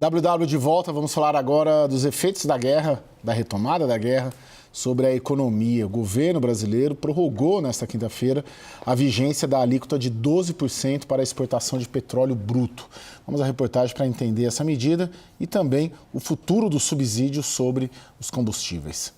WW de volta, vamos falar agora dos efeitos da guerra, da retomada da guerra, sobre a economia. O governo brasileiro prorrogou nesta quinta-feira a vigência da alíquota de 12% para a exportação de petróleo bruto. Vamos à reportagem para entender essa medida e também o futuro do subsídio sobre os combustíveis.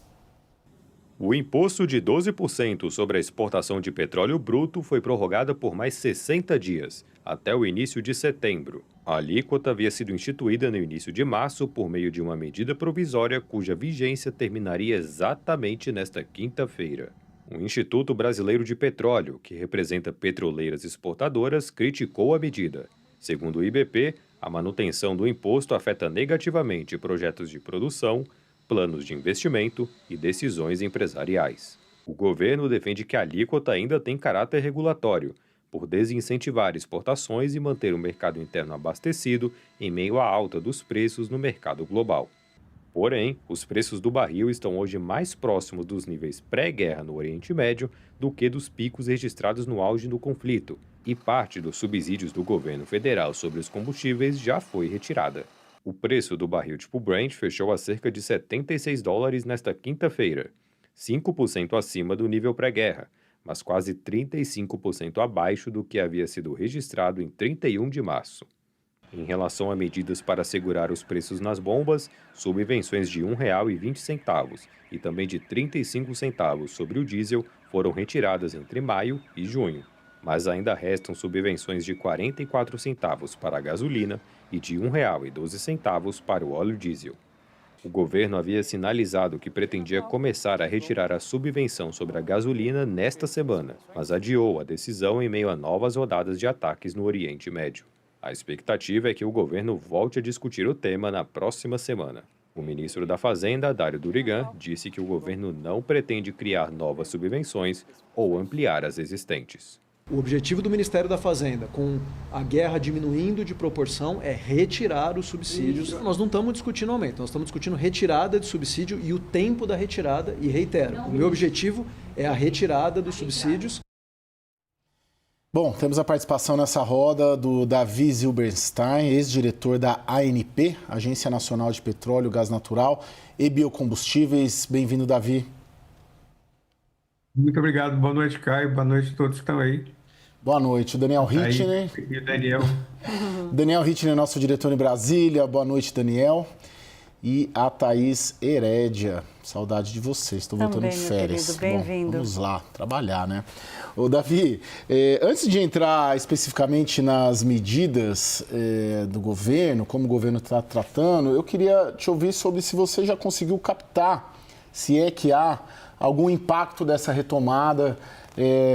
O imposto de 12% sobre a exportação de petróleo bruto foi prorrogado por mais 60 dias, até o início de setembro. A alíquota havia sido instituída no início de março por meio de uma medida provisória cuja vigência terminaria exatamente nesta quinta-feira. O Instituto Brasileiro de Petróleo, que representa petroleiras exportadoras, criticou a medida. Segundo o IBP, a manutenção do imposto afeta negativamente projetos de produção, planos de investimento e decisões empresariais. O governo defende que a alíquota ainda tem caráter regulatório, por desincentivar exportações e manter o mercado interno abastecido em meio à alta dos preços no mercado global. Porém, os preços do barril estão hoje mais próximos dos níveis pré-guerra no Oriente Médio do que dos picos registrados no auge do conflito, e parte dos subsídios do governo federal sobre os combustíveis já foi retirada. O preço do barril tipo Brent fechou a cerca de $76 nesta quinta-feira, 5% acima do nível pré-guerra, mas quase 35% abaixo do que havia sido registrado em 31 de março. Em relação a medidas para segurar os preços nas bombas, subvenções de R$ 1,20 e também de 35 centavos sobre o diesel foram retiradas entre maio e junho, mas ainda restam subvenções de 44 centavos para a gasolina e de R$ 1,12 para o óleo diesel. O governo havia sinalizado que pretendia começar a retirar a subvenção sobre a gasolina nesta semana, mas adiou a decisão em meio a novas rodadas de ataques no Oriente Médio. A expectativa é que o governo volte a discutir o tema na próxima semana. O ministro da Fazenda, Dário Durigan, disse que o governo não pretende criar novas subvenções ou ampliar as existentes. O objetivo do Ministério da Fazenda, com a guerra diminuindo de proporção, é retirar os subsídios. Nós não estamos discutindo aumento, nós estamos discutindo retirada de subsídio e o tempo da retirada. E reitero, o meu objetivo é a retirada dos subsídios. Bom, temos a participação nessa roda do Davi Zilberstein, ex-diretor da ANP, Agência Nacional de Petróleo, Gás Natural e Biocombustíveis. Bem-vindo, Davi. Muito obrigado. Boa noite, Caio. Boa noite a todos que estão aí. Boa noite. O Daniel Hittner. E o Daniel. Daniel Hittner, nosso diretor em Brasília. Boa noite, Daniel. E a Thaís Herédia. Saudade de vocês. Estou voltando de férias. Bem-vindo. Vamos lá, trabalhar, né? Ô, Davi, antes de entrar especificamente nas medidas do governo, como o governo está tratando, eu queria te ouvir sobre se você já conseguiu captar, se é que há algum impacto dessa retomada,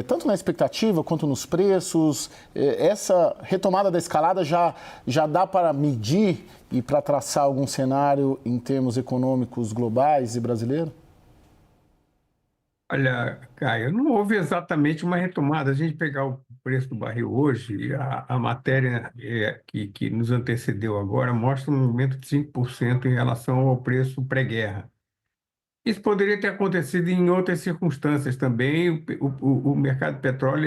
tanto na expectativa quanto nos preços. Essa retomada da escalada já dá para medir e para traçar algum cenário em termos econômicos globais e brasileiro? Olha, Caio, não houve exatamente uma retomada. A gente pegar o preço do barril hoje, a matéria que nos antecedeu agora mostra um aumento de 5% em relação ao preço pré-guerra. Isso poderia ter acontecido em outras circunstâncias também. O mercado de petróleo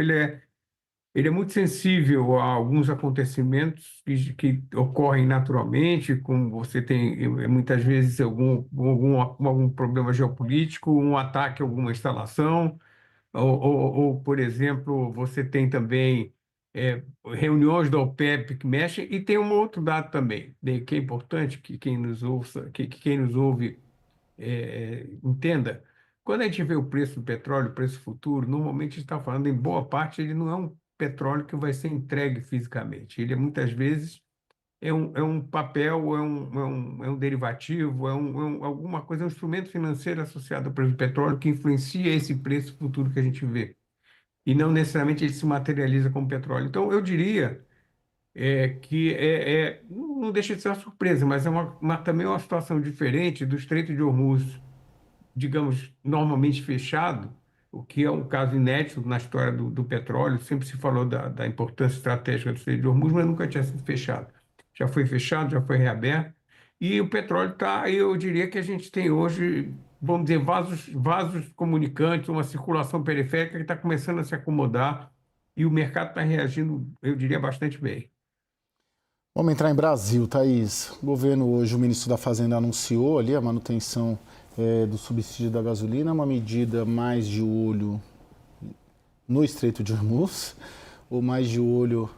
ele é muito sensível a alguns acontecimentos que ocorrem naturalmente, como você tem muitas vezes algum problema geopolítico, um ataque a alguma instalação, ou, por exemplo, você tem também reuniões da OPEP que mexem, e tem um outro dado também, né, que é importante que quem nos ouça, que quem nos ouve entenda. Quando a gente vê o preço do petróleo, o preço futuro, normalmente está falando, em boa parte, ele não é um petróleo que vai ser entregue fisicamente. Ele muitas vezes é um papel, é um derivativo, alguma coisa, é um instrumento financeiro associado ao preço do petróleo que influencia esse preço futuro que a gente vê. E não necessariamente ele se materializa como petróleo. Então, eu diria que não deixa de ser uma surpresa, mas é também uma situação diferente do Estreito de Hormuz, digamos, normalmente fechado, o que é um caso inédito na história do petróleo. Sempre se falou da importância estratégica do Estreito de Hormuz, mas nunca tinha sido fechado. Já foi fechado, já foi reaberto, e o petróleo está, eu diria que a gente tem hoje, vamos dizer, vasos comunicantes, uma circulação periférica que está começando a se acomodar, e o mercado está reagindo, eu diria, bastante bem. Vamos entrar em Brasil, Thaís. O governo hoje, o ministro da Fazenda anunciou ali a manutenção do subsídio da gasolina, uma medida mais de olho no Estreito de Hormuz ou mais de olho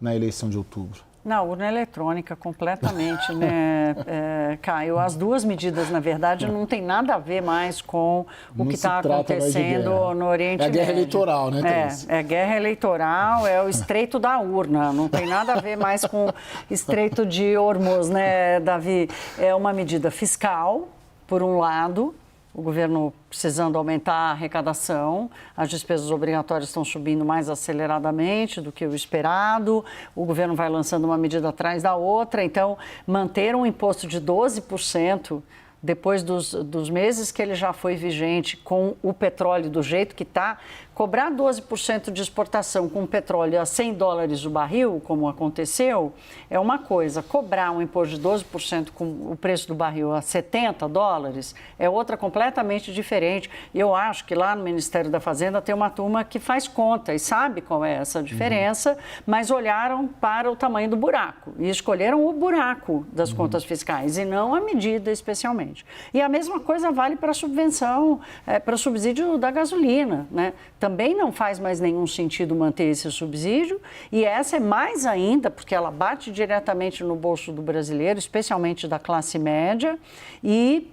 na eleição de outubro? Na urna eletrônica, completamente, né, Caio? As duas medidas, na verdade, não tem nada a ver mais com o que está acontecendo no Oriente Médio. É a guerra eleitoral, né, Thaís? É guerra eleitoral, é o estreito da urna, não tem nada a ver mais com o Estreito de Hormuz, né, Davi? É uma medida fiscal, por um lado, o governo precisando aumentar a arrecadação, as despesas obrigatórias estão subindo mais aceleradamente do que o esperado, o governo vai lançando uma medida atrás da outra, então manter um imposto de 12%, depois dos meses que ele já foi vigente com o petróleo do jeito que está, cobrar 12% de exportação com petróleo a $100 o barril, como aconteceu, é uma coisa. Cobrar um imposto de 12% com o preço do barril a $70 é outra completamente diferente. E eu acho que lá no Ministério da Fazenda tem uma turma que faz conta e sabe qual é essa diferença, mas olharam para o tamanho do buraco e escolheram o buraco das contas fiscais e não a medida especialmente. E a mesma coisa vale para a subvenção, para o subsídio da gasolina, né? Também não faz mais nenhum sentido manter esse subsídio e essa é mais ainda porque ela bate diretamente no bolso do brasileiro, especialmente da classe média, e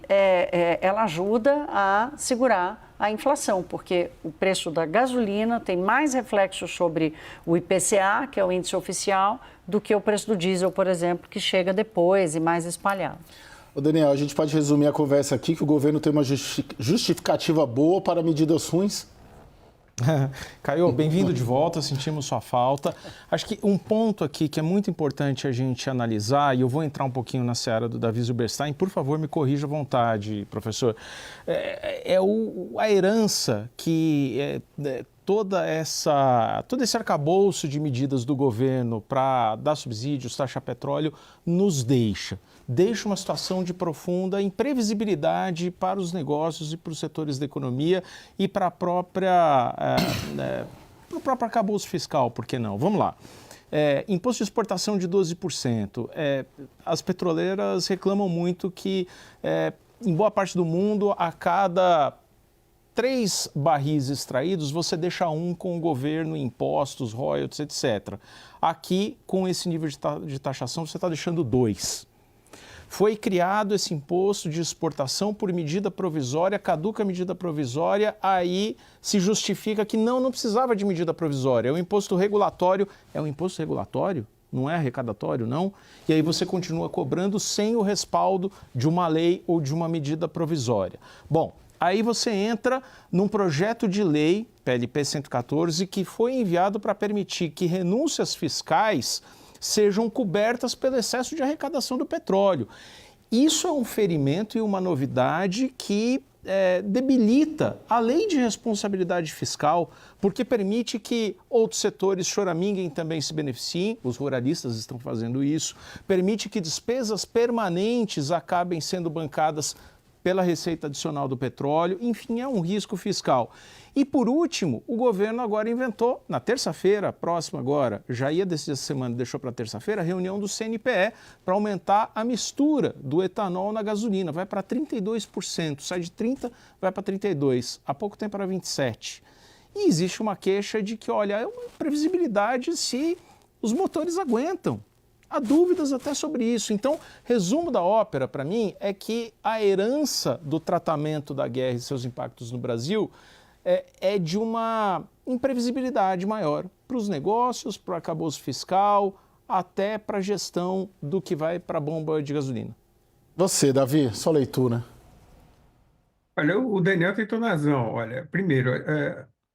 ela ajuda a segurar a inflação, porque o preço da gasolina tem mais reflexo sobre o IPCA, que é o índice oficial, do que o preço do diesel, por exemplo, que chega depois e mais espalhado. Ô Daniel, a gente pode resumir a conversa aqui que o governo tem uma justificativa boa para medidas ruins? Caio, bem-vindo de volta, sentimos sua falta. Acho que um ponto aqui que é muito importante a gente analisar, e eu vou entrar um pouquinho na seara do Davi Zilberstein, por favor, me corrija à vontade, professor, a herança que todo esse arcabouço de medidas do governo para dar subsídios, taxar petróleo, nos deixa uma situação de profunda imprevisibilidade para os negócios e para os setores da economia e para o próprio arcabouço fiscal, por que não? Vamos lá. Imposto de exportação de 12%. As petroleiras reclamam muito que, em boa parte do mundo, a cada 3 barris extraídos, você deixa 1 com o governo, impostos, royalties, etc. Aqui, com esse nível de taxação, você está deixando 2. Foi criado esse imposto de exportação por medida provisória, caduca a medida provisória, aí se justifica que não precisava de medida provisória. É um imposto regulatório, não é arrecadatório, não. E aí você continua cobrando sem o respaldo de uma lei ou de uma medida provisória. Bom, aí você entra num projeto de lei, PLP 114, que foi enviado para permitir que renúncias fiscais sejam cobertas pelo excesso de arrecadação do petróleo. Isso é um ferimento e uma novidade que debilita a lei de responsabilidade fiscal, porque permite que outros setores choraminguem também se beneficiem, os ruralistas estão fazendo isso, permite que despesas permanentes acabem sendo bancadas pela receita adicional do petróleo, enfim, é um risco fiscal. E por último, o governo agora inventou, na terça-feira, próxima agora, já ia dessa semana, deixou para terça-feira, a reunião do CNPE para aumentar a mistura do etanol na gasolina, vai para 32%, sai de 30%, vai para 32%, há pouco tempo era 27%. E existe uma queixa de que, olha, é uma previsibilidade se os motores aguentam. Há dúvidas até sobre isso. Então, resumo da ópera, para mim, é que a herança do tratamento da guerra e seus impactos no Brasil é de uma imprevisibilidade maior para os negócios, para o arcabouço fiscal, até para a gestão do que vai para a bomba de gasolina. Você, Davi, sua leitura. Olha, o Daniel tem toda razão. Olha, primeiro,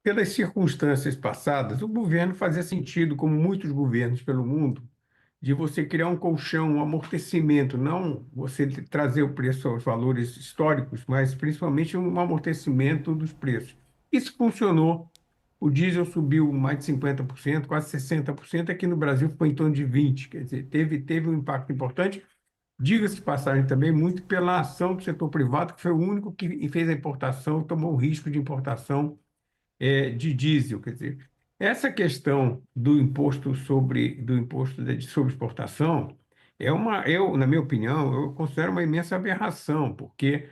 pelas circunstâncias passadas, o governo fazia sentido, como muitos governos pelo mundo, de você criar um colchão, um amortecimento, não você trazer o preço aos valores históricos, mas principalmente um amortecimento dos preços. Isso funcionou. O diesel subiu mais de 50%, quase 60%. Aqui no Brasil foi em torno de 20%. Quer dizer, teve um impacto importante. Diga-se de passagem também muito pela ação do setor privado, que foi o único que fez a importação, tomou o risco de importação de diesel. Quer dizer, Essa questão do imposto sobre exportação na minha opinião, eu considero uma imensa aberração, porque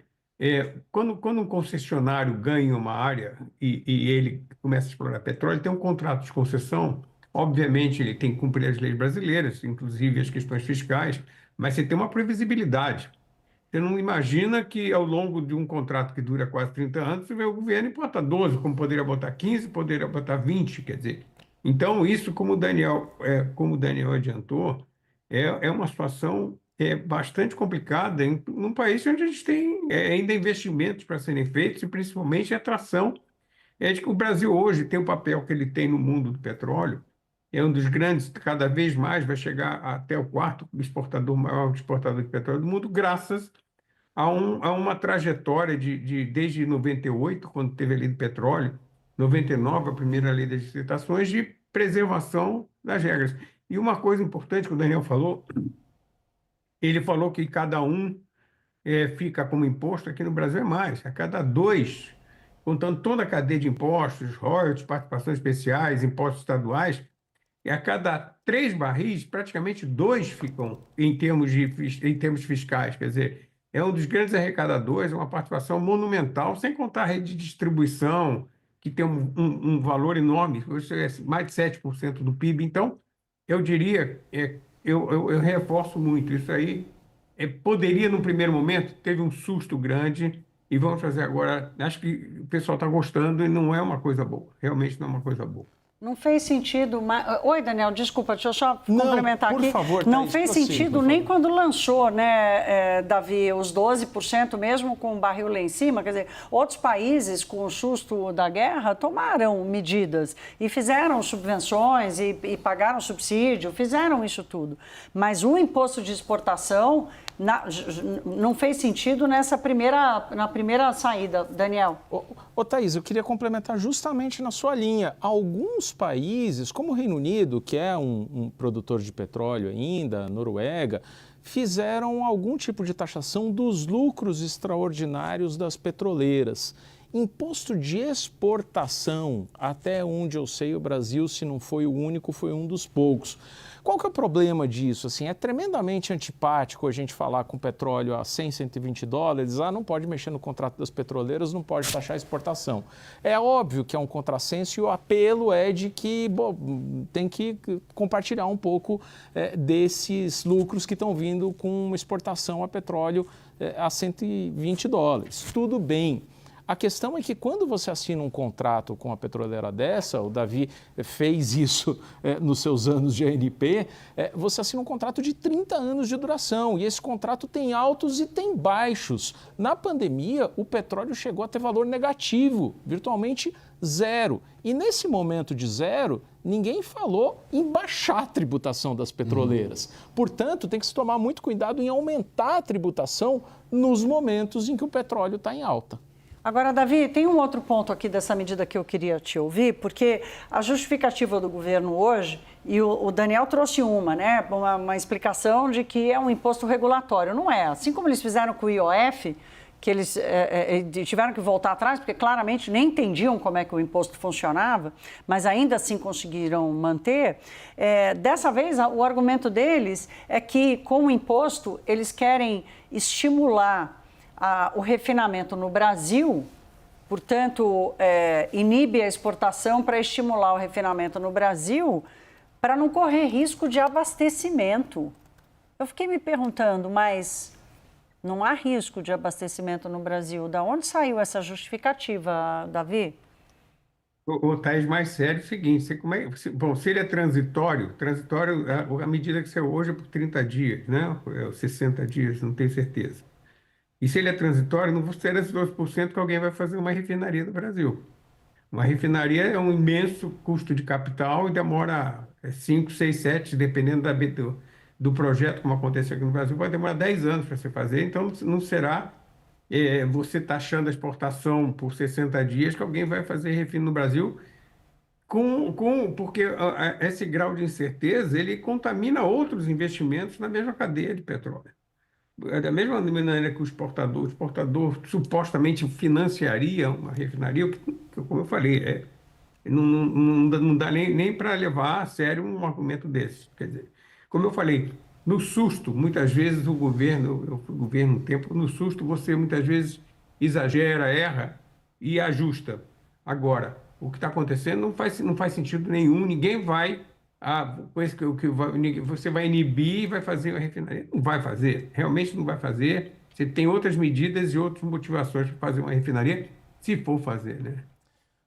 quando um concessionário ganha uma área e ele começa a explorar petróleo, ele tem um contrato de concessão. Obviamente, ele tem que cumprir as leis brasileiras, inclusive as questões fiscais, mas você tem uma previsibilidade. Você não imagina que ao longo de um contrato que dura quase 30 anos, você vê o governo e bota 12, como poderia botar 15, poderia botar 20, quer dizer. Então, isso, como o Daniel adiantou, é uma situação bastante complicada num país onde a gente tem ainda investimentos para serem feitos e principalmente atração. É de que o Brasil hoje tem o papel que ele tem no mundo do petróleo, é um dos grandes, cada vez mais vai chegar até o quarto maior exportador de petróleo do mundo, graças a uma trajetória desde 98, quando teve a lei do petróleo, 99, a primeira lei das licitações, de preservação das regras. E uma coisa importante que o Daniel falou, ele falou que cada um fica como imposto, aqui no Brasil é mais, a cada dois, contando toda a cadeia de impostos, royalties, participações especiais, impostos estaduais, e a cada 3 barris, praticamente 2 ficam em termos fiscais. Quer dizer, é um dos grandes arrecadadores, é uma participação monumental, sem contar a rede de distribuição, que tem um valor enorme, hoje é mais de 7% do PIB. Então, eu diria, eu reforço muito isso aí. Poderia, no primeiro momento, teve um susto grande, e vamos fazer agora. Acho que o pessoal está gostando e não é uma coisa boa, realmente não é uma coisa boa. Não fez sentido. Oi, Daniel, desculpa, deixa eu só complementar por aqui. favor, Não Thaís, fez prossiga, sentido por nem favor. quando lançou, né, Davi, os 12%, mesmo com o barril lá em cima. Quer dizer, outros países, com o susto da guerra, tomaram medidas e fizeram subvenções e pagaram subsídio, fizeram isso tudo. Mas o imposto de exportação não fez sentido na primeira saída, Daniel. Ô, Thaís, eu queria complementar justamente na sua linha. Alguns países, como o Reino Unido, que é um produtor de petróleo ainda, Noruega, fizeram algum tipo de taxação dos lucros extraordinários das petroleiras. Imposto de exportação, até onde eu sei, o Brasil, se não foi o único, foi um dos poucos. Qual que é o problema disso? Assim, é tremendamente antipático a gente falar com petróleo a 100, 120 dólares, não pode mexer no contrato das petroleiras, não pode taxar a exportação. É óbvio que é um contrassenso e o apelo é de que tem que compartilhar um pouco desses lucros que estão vindo com uma exportação a petróleo a 120 dólares. Tudo bem. A questão é que quando você assina um contrato com uma petroleira dessa, o Davi fez isso nos seus anos de ANP, você assina um contrato de 30 anos de duração e esse contrato tem altos e tem baixos. Na pandemia, o petróleo chegou a ter valor negativo, virtualmente zero. E nesse momento de zero, ninguém falou em baixar a tributação das petroleiras. Portanto, tem que se tomar muito cuidado em aumentar a tributação nos momentos em que o petróleo está em alta. Agora, Davi, tem um outro ponto aqui dessa medida que eu queria te ouvir, porque a justificativa do governo hoje, e o Daniel trouxe né, uma explicação de que é um imposto regulatório. Não é. Assim como eles fizeram com o IOF, que eles tiveram que voltar atrás, porque claramente nem entendiam como é que o imposto funcionava, mas ainda assim conseguiram manter. Dessa vez, o argumento deles é que, com o imposto, eles querem estimular o refinamento no Brasil, portanto, inibe a exportação para estimular o refinamento no Brasil, para não correr risco de abastecimento. Eu fiquei me perguntando, mas não há risco de abastecimento no Brasil? Da onde saiu essa justificativa, Davi? O Thaís, mais sério é o seguinte, se ele é transitório, a medida que saiu hoje é por 30 dias, né? 60 dias, não tenho certeza. E se ele é transitório, não será esses 2% que alguém vai fazer uma refinaria no Brasil. Uma refinaria é um imenso custo de capital e demora 5, 6, 7, dependendo do projeto, como aconteceu aqui no Brasil, vai demorar 10 anos para você fazer. Então, não será você taxando a exportação por 60 dias que alguém vai fazer refino no Brasil, porque esse grau de incerteza ele contamina outros investimentos na mesma cadeia de petróleo. Da mesma maneira que o exportador supostamente financiaria uma refinaria, como eu falei, Não dá nem para levar a sério um argumento desse. Quer dizer, como eu falei, no susto, muitas vezes o governo, eu fui governo um tempo, no susto você muitas vezes exagera, erra e ajusta. Agora, o que está acontecendo não faz sentido nenhum, ninguém vai, você vai inibir e vai fazer a refinaria. Não vai fazer, realmente não vai fazer. Você tem outras medidas e outras motivações para fazer uma refinaria, se for fazer, né?